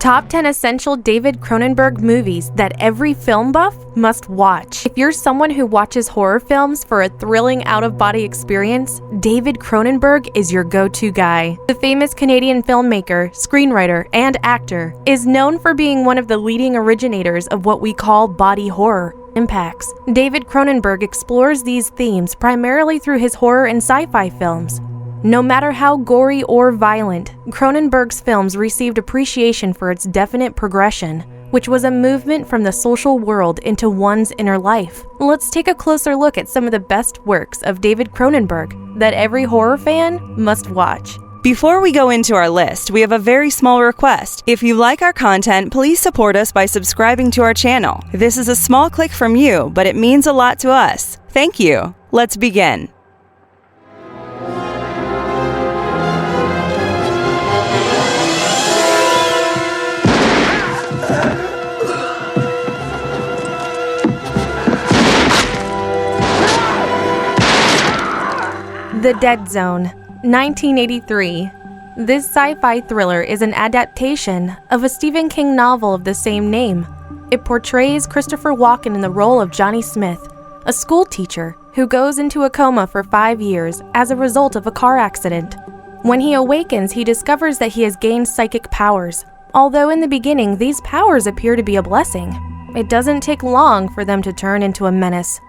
Top 10 essential David Cronenberg movies that every film buff must watch. If you're someone who watches horror films for a thrilling out-of-body experience, David Cronenberg is your go-to guy. The famous Canadian filmmaker, screenwriter, and actor is known for being one of the leading originators of what we call body horror impacts. David Cronenberg explores these themes primarily through his horror and sci-fi films. No matter how gory or violent, Cronenberg's films received appreciation for its definite progression, which was a movement from the social world into one's inner life. Let's take a closer look at some of the best works of David Cronenberg that every horror fan must watch. Before we go into our list, we have a very small request. If you like our content, please support us by subscribing to our channel. This is a small click from you, but it means a lot to us. Thank you. Let's begin. The Dead Zone, 1983. This sci-fi thriller is an adaptation of a Stephen King novel of the same name. It portrays Christopher Walken in the role of Johnny Smith, a school teacher who goes into a coma for 5 years as a result of a car accident. When he awakens, he discovers that he has gained psychic powers. Although in the beginning, these powers appear to be a blessing, it doesn't take long for them to turn into a menace.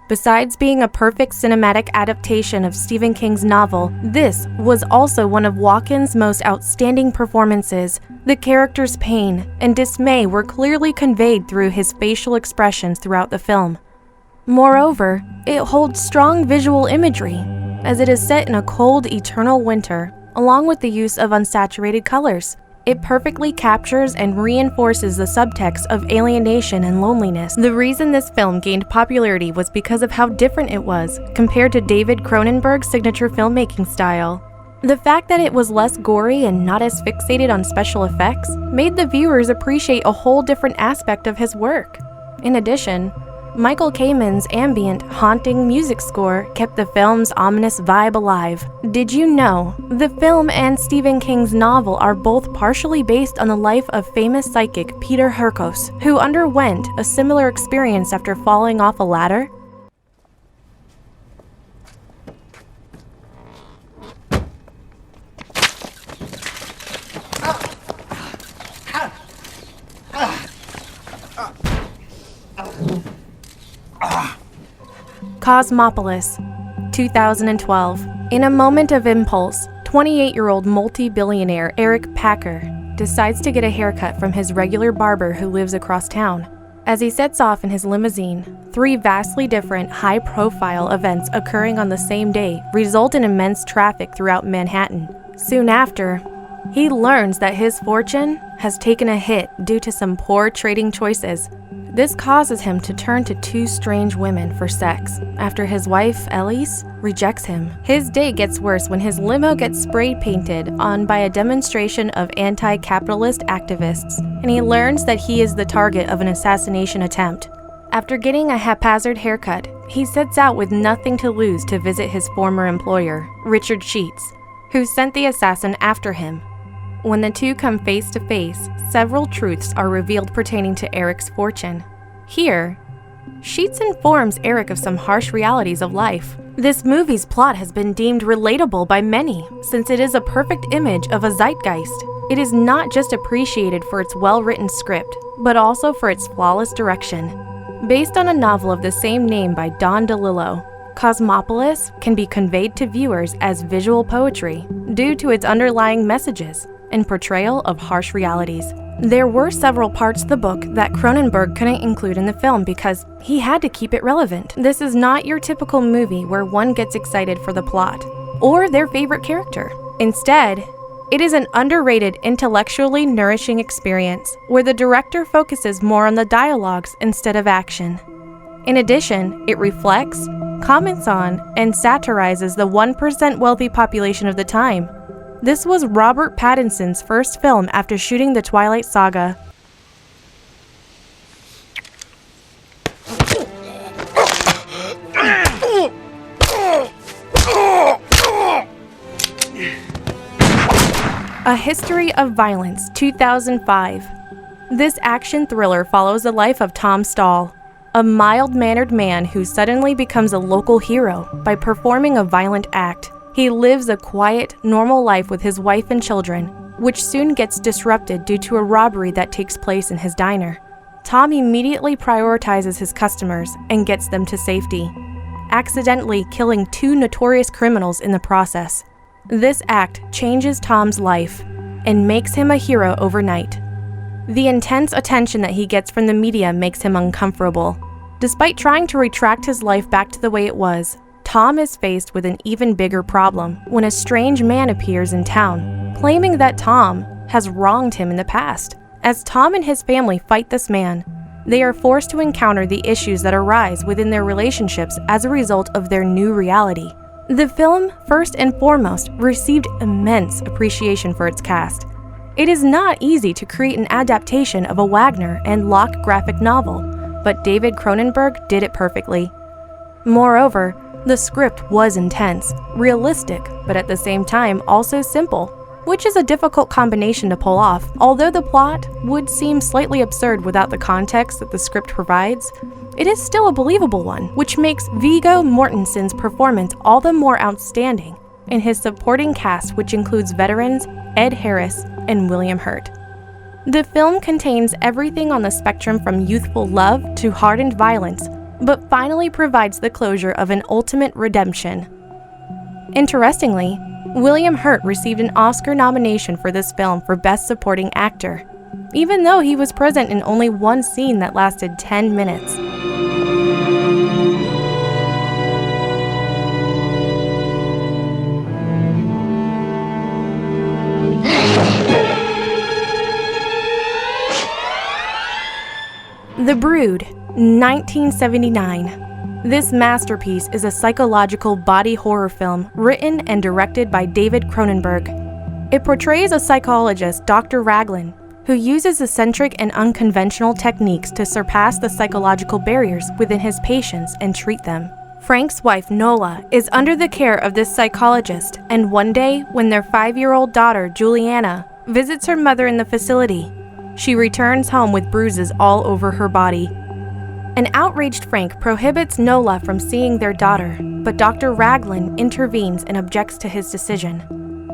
Besides being a perfect cinematic adaptation of Stephen King's novel, this was also one of Walken's most outstanding performances. The character's pain and dismay were clearly conveyed through his facial expressions throughout the film. Moreover, it holds strong visual imagery, as it is set in a cold, eternal winter, along with the use of unsaturated colors. It perfectly captures and reinforces the subtext of alienation and loneliness. The reason this film gained popularity was because of how different it was compared to David Cronenberg's signature filmmaking style. The fact that it was less gory and not as fixated on special effects made the viewers appreciate a whole different aspect of his work. In addition, Michael Kamen's ambient, haunting music score kept the film's ominous vibe alive. Did you know the film and Stephen King's novel are both partially based on the life of famous psychic Peter Hurkos, who underwent a similar experience after falling off a ladder? Cosmopolis, 2012. In a moment of impulse, 28-year-old multi-billionaire Eric Packer decides to get a haircut from his regular barber who lives across town. As he sets off in his limousine, 3 vastly different, high-profile events occurring on the same day result in immense traffic throughout Manhattan. Soon after, he learns that his fortune has taken a hit due to some poor trading choices. This causes him to turn to 2 strange women for sex after his wife, Elise, rejects him. His day gets worse when his limo gets spray painted on by a demonstration of anti-capitalist activists, and he learns that he is the target of an assassination attempt. After getting a haphazard haircut, he sets out with nothing to lose to visit his former employer, Richard Sheets, who sent the assassin after him. When the two come face to face, several truths are revealed pertaining to Eric's fortune. Here, Sheets informs Eric of some harsh realities of life. This movie's plot has been deemed relatable by many, since it is a perfect image of a zeitgeist. It is not just appreciated for its well-written script, but also for its flawless direction. Based on a novel of the same name by Don DeLillo, Cosmopolis can be conveyed to viewers as visual poetry due to its underlying messages and portrayal of harsh realities. There were several parts of the book that Cronenberg couldn't include in the film because he had to keep it relevant. This is not your typical movie where one gets excited for the plot or their favorite character. Instead, it is an underrated, intellectually nourishing experience where the director focuses more on the dialogues instead of action. In addition, it reflects, comments on, and satirizes the 1% wealthy population of the time. This was Robert Pattinson's first film after shooting the Twilight Saga. A History of Violence, 2005. This action thriller follows the life of Tom Stahl, a mild-mannered man who suddenly becomes a local hero by performing a violent act. He lives a quiet, normal life with his wife and children, which soon gets disrupted due to a robbery that takes place in his diner. Tom immediately prioritizes his customers and gets them to safety, accidentally killing 2 notorious criminals in the process. This act changes Tom's life and makes him a hero overnight. The intense attention that he gets from the media makes him uncomfortable. Despite trying to retract his life back to the way it was, Tom is faced with an even bigger problem when a strange man appears in town, claiming that Tom has wronged him in the past. As Tom and his family fight this man, they are forced to encounter the issues that arise within their relationships as a result of their new reality. The film, first and foremost, received immense appreciation for its cast. It is not easy to create an adaptation of a Wagner and Locke graphic novel, but David Cronenberg did it perfectly. Moreover, the script was intense, realistic, but at the same time also simple, which is a difficult combination to pull off. Although the plot would seem slightly absurd without the context that the script provides, it is still a believable one, which makes Viggo Mortensen's performance all the more outstanding in his supporting cast, which includes veterans Ed Harris and William Hurt. The film contains everything on the spectrum from youthful love to hardened violence, but finally provides the closure of an ultimate redemption. Interestingly, William Hurt received an Oscar nomination for this film for Best Supporting Actor, even though he was present in only one scene that lasted 10 minutes. The Brood, 1979. This masterpiece is a psychological body horror film written and directed by David Cronenberg. It portrays a psychologist, Dr. Raglan, who uses eccentric and unconventional techniques to surpass the psychological barriers within his patients and treat them. Frank's wife, Nola, is under the care of this psychologist, and one day, when their 5-year-old daughter, Juliana, visits her mother in the facility, she returns home with bruises all over her body. An outraged Frank prohibits Nola from seeing their daughter, but Dr. Raglan intervenes and objects to his decision.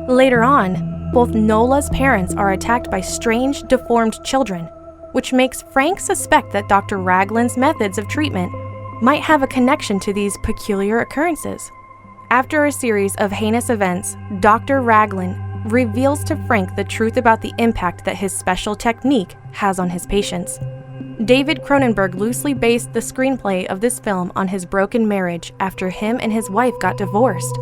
Later on, both Nola's parents are attacked by strange, deformed children, which makes Frank suspect that Dr. Raglan's methods of treatment might have a connection to these peculiar occurrences. After a series of heinous events, Dr. Raglan reveals to Frank the truth about the impact that his special technique has on his patients. David Cronenberg loosely based the screenplay of this film on his broken marriage after him and his wife got divorced.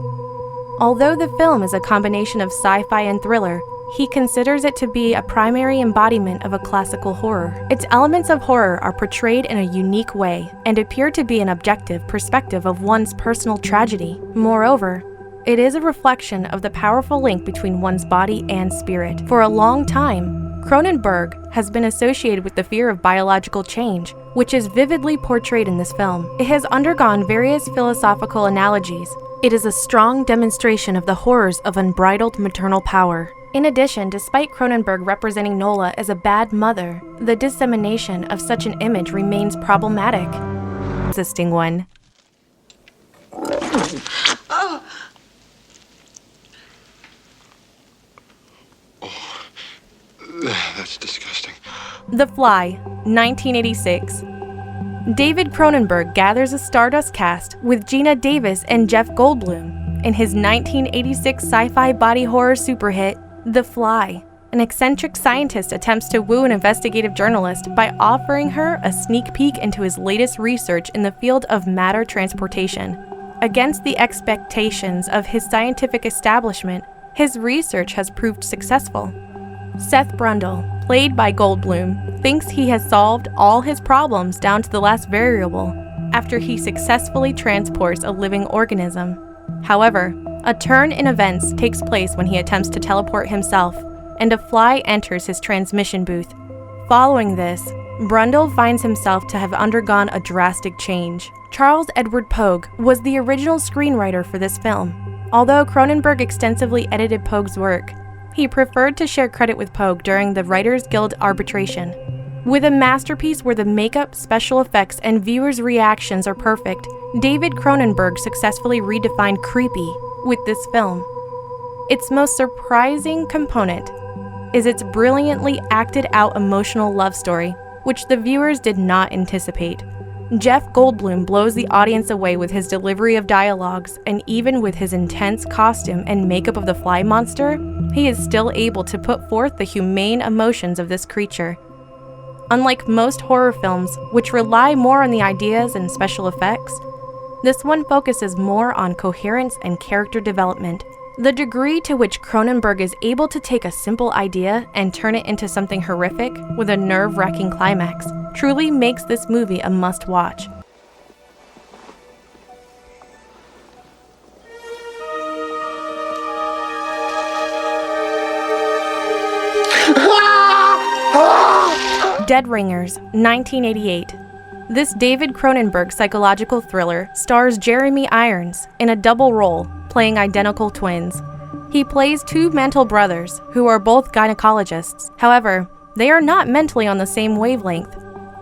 Although the film is a combination of sci-fi and thriller, he considers it to be a primary embodiment of a classical horror. Its elements of horror are portrayed in a unique way and appear to be an objective perspective of one's personal tragedy. Moreover, it is a reflection of the powerful link between one's body and spirit. For a long time, Cronenberg has been associated with the fear of biological change, which is vividly portrayed in this film. It has undergone various philosophical analogies. It is a strong demonstration of the horrors of unbridled maternal power. In addition, despite Cronenberg representing Nola as a bad mother, the dissemination of such an image remains problematic. Existing one. That's disgusting. The Fly, 1986. David Cronenberg gathers a Stardust cast with Gina Davis and Jeff Goldblum in his 1986 sci-fi body horror super hit, The Fly. An eccentric scientist attempts to woo an investigative journalist by offering her a sneak peek into his latest research in the field of matter transportation. Against the expectations of his scientific establishment, his research has proved successful. Seth Brundle, played by Goldblum, thinks he has solved all his problems down to the last variable after he successfully transports a living organism. However, a turn in events takes place when he attempts to teleport himself, and a fly enters his transmission booth. Following this, Brundle finds himself to have undergone a drastic change. Charles Edward Pogue was the original screenwriter for this film. Although Cronenberg extensively edited Pogue's work, he preferred to share credit with Pogue during the Writers Guild arbitration. With a masterpiece where the makeup, special effects, and viewers' reactions are perfect, David Cronenberg successfully redefined creepy with this film. Its most surprising component is its brilliantly acted-out emotional love story, which the viewers did not anticipate. Jeff Goldblum blows the audience away with his delivery of dialogues, and even with his intense costume and makeup of the fly monster, he is still able to put forth the humane emotions of this creature. Unlike most horror films, which rely more on the ideas and special effects, this one focuses more on coherence and character development. The degree to which Cronenberg is able to take a simple idea and turn it into something horrific with a nerve-wracking climax truly makes this movie a must-watch. Dead Ringers, 1988. This David Cronenberg psychological thriller stars Jeremy Irons in a double role, playing identical twins. He plays two mental brothers who are both gynecologists. However, they are not mentally on the same wavelength.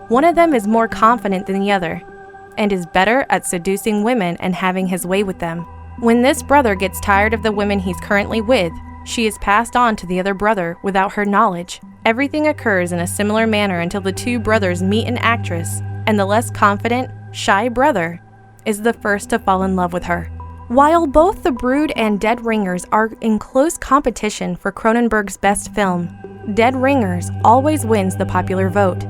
One of them is more confident than the other, and is better at seducing women and having his way with them. When this brother gets tired of the women he's currently with, she is passed on to the other brother without her knowledge. Everything occurs in a similar manner until the two brothers meet an actress, and the less confident, shy brother is the first to fall in love with her. While both The Brood and Dead Ringers are in close competition for Cronenberg's best film, Dead Ringers always wins the popular vote.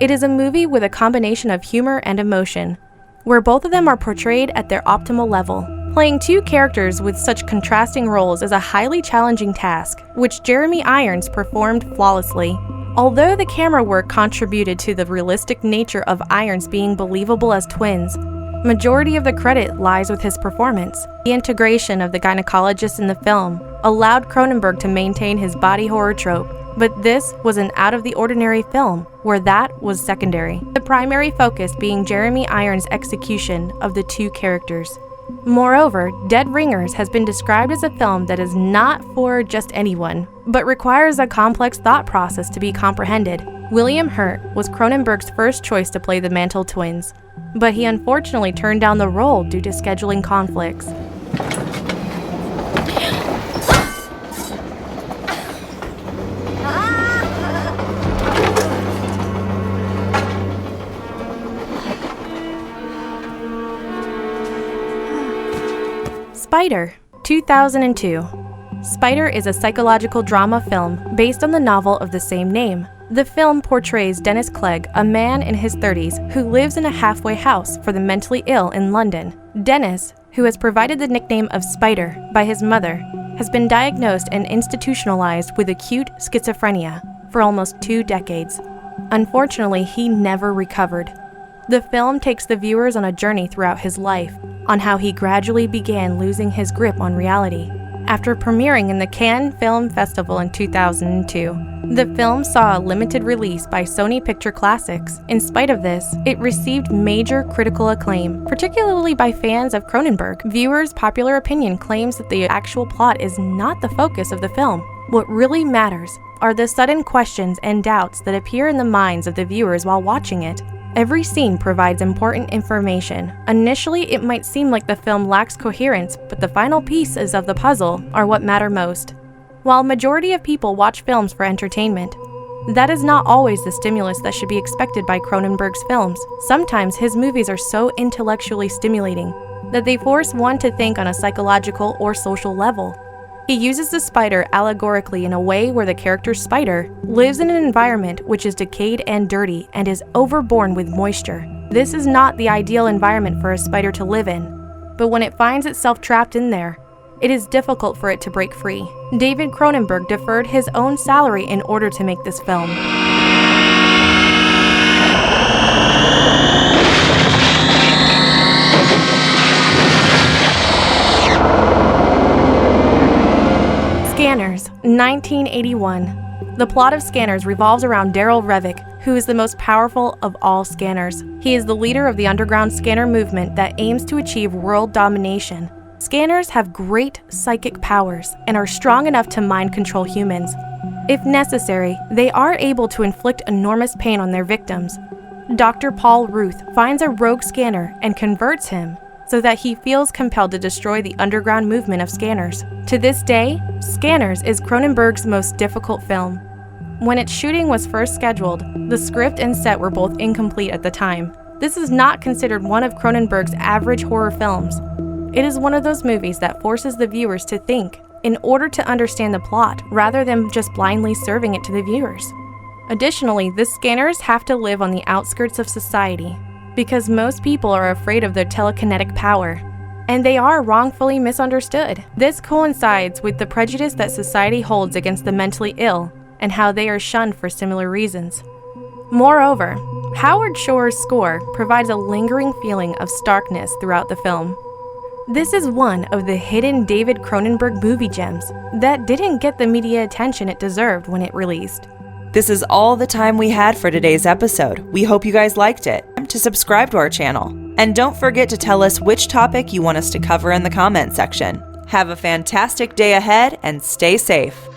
It is a movie with a combination of humor and emotion, where both of them are portrayed at their optimal level. Playing two characters with such contrasting roles is a highly challenging task, which Jeremy Irons performed flawlessly. Although the camera work contributed to the realistic nature of Irons being believable as twins, majority of the credit lies with his performance. The integration of the gynecologist in the film allowed Cronenberg to maintain his body horror trope, but this was an out-of-the-ordinary film where that was secondary, the primary focus being Jeremy Irons' execution of the two characters. Moreover, Dead Ringers has been described as a film that is not for just anyone, but requires a complex thought process to be comprehended. William Hurt was Cronenberg's first choice to play the Mantle twins, but he unfortunately turned down the role due to scheduling conflicts. Spider, 2002. Spider is a psychological drama film based on the novel of the same name. The film portrays Dennis Clegg, a man in his 30s who lives in a halfway house for the mentally ill in London. Dennis, who has provided the nickname of Spider by his mother, has been diagnosed and institutionalized with acute schizophrenia for almost 2 decades. Unfortunately, he never recovered. The film takes the viewers on a journey throughout his life, on how he gradually began losing his grip on reality. After premiering in the Cannes Film Festival in 2002, the film saw a limited release by Sony Picture Classics. In spite of this, it received major critical acclaim, particularly by fans of Cronenberg. Viewers' popular opinion claims that the actual plot is not the focus of the film. What really matters are the sudden questions and doubts that appear in the minds of the viewers while watching it. Every scene provides important information. Initially, it might seem like the film lacks coherence, but the final pieces of the puzzle are what matter most. While majority of people watch films for entertainment, that is not always the stimulus that should be expected by Cronenberg's films. Sometimes his movies are so intellectually stimulating that they force one to think on a psychological or social level. He uses the spider allegorically in a way where the character Spider lives in an environment which is decayed and dirty and is overborne with moisture. This is not the ideal environment for a spider to live in, but when it finds itself trapped in there, it is difficult for it to break free. David Cronenberg deferred his own salary in order to make this film. Scanners, 1981. The plot of Scanners revolves around Daryl Revick, who is the most powerful of all scanners. He is the leader of the underground scanner movement that aims to achieve world domination. Scanners have great psychic powers and are strong enough to mind control humans. If necessary, they are able to inflict enormous pain on their victims. Dr. Paul Ruth finds a rogue scanner and converts him so that he feels compelled to destroy the underground movement of scanners. To this day, Scanners is Cronenberg's most difficult film. When its shooting was first scheduled, the script and set were both incomplete at the time. This is not considered one of Cronenberg's average horror films. It is one of those movies that forces the viewers to think in order to understand the plot, rather than just blindly serving it to the viewers. Additionally, the scanners have to live on the outskirts of society, because most people are afraid of their telekinetic power, and they are wrongfully misunderstood. This coincides with the prejudice that society holds against the mentally ill, and how they are shunned for similar reasons. Moreover, Howard Shore's score provides a lingering feeling of starkness throughout the film. This is one of the hidden David Cronenberg movie gems that didn't get the media attention it deserved when it released. This is all the time we had for today's episode. We hope you guys liked it. To subscribe to our channel. And don't forget to tell us which topic you want us to cover in the comment section. Have a fantastic day ahead and stay safe.